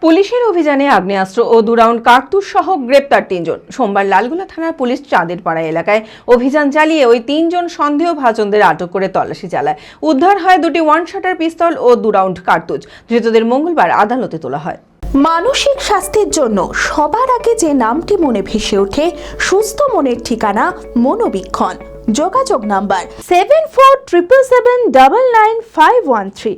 পুলিশের অভিযানে আগ্নেয়াস্ত্র ও 2 রাউন্ড কার্তুজ সহ গ্রেপ্তার 3 জন। সোমবার লালগোলা থানার পুলিশ চাঁদেরপাড়া এলাকায় অভিযান চালিয়ে ওই 3 জন সন্দেহভাজনদের আটক করে তল্লাশি চালায়। উদ্ধার হয় 2টি ওয়ান শটার পিস্তল ও 2 রাউন্ড কার্তুজ। ধৃতদের মঙ্গলবার আদালতে তোলা হয়। মানসিক স্বাস্থ্যের জন্য সবার আগে যে নামটি মনে ভেসে ওঠে, সুস্থ মনের ঠিকানা মনোবীক্ষণ। যোগাযোগ নাম্বার 7477799513।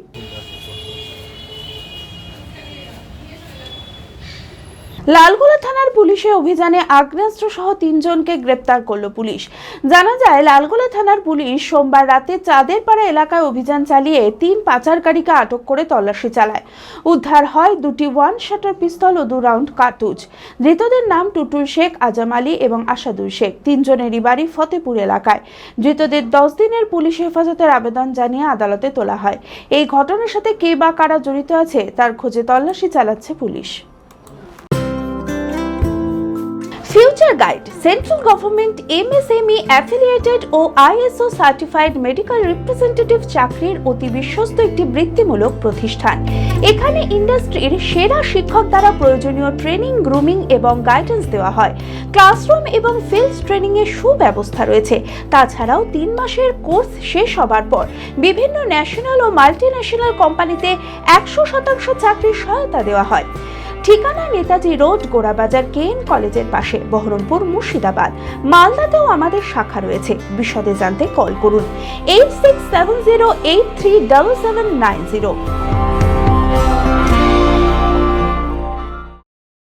লালগোলা থানার পুলিশের অভিযানে আগ্নেয়াস্ত্র সহ 3 জনকে গ্রেপ্তার করল পুলিশ। জানা যায়, লালগোলা থানার পুলিশ সোমবার রাতে চাঁদেরপাড়া এলাকায় অভিযান চালিয়ে 3 পাচারকারীকে আটক করে তল্লাশি চালায়। উদ্ধার হয় 2টি ওয়ান শটার পিস্তল ও 2 রাউন্ড কার্তুজ। ধৃতদের নাম টুটুল শেখ, আজম আলী এবং আসাদুল শেখ। 3 জনেরই বাড়ি ফতেপুর এলাকায়। ধৃতদের 10 দিনের পুলিশ হেফাজতের আবেদন জানিয়ে আদালতে তোলা হয়। এই ঘটনার সাথে কে বা কারা জড়িত আছে তার খোঁজে তল্লাশি চালাচ্ছে পুলিশ। Future guide central government MSME affiliated ও আইএসও সার্টিফাইড মেডিকেল রিপ্রেজেন্টেটিভ চাকরির অতি বিশ্বস্ত একটি বৃত্তিমূলক প্রতিষ্ঠান। এখানে ইন্ডাস্ট্রির সেরা শিক্ষক দ্বারা প্রয়োজনীয় ট্রেনিং, গ্রুমিং এবং গাইডেন্স দেওয়া হয়। ক্লাসরুম এবং ফিল্ড ট্রেনিং এর সুব্যবস্থা রয়েছে। তাছাড়াও 3 মাসের কোর্স শেষ হবার পর বিভিন্ন ন্যাশনাল ও মাল্টিন্যাশনাল কোম্পানিতে 100% চাকরির সহায়তা দেওয়া হয়। ঠিকানা নেতাজি রোড, গোড়াবাজার কেএন কলেজের পাশে, বহরমপুর, মুর্শিদাবাদ। মালদাতেও আমাদের শাখা রয়েছে। বিশদে জানতে কল করুন 8670837790।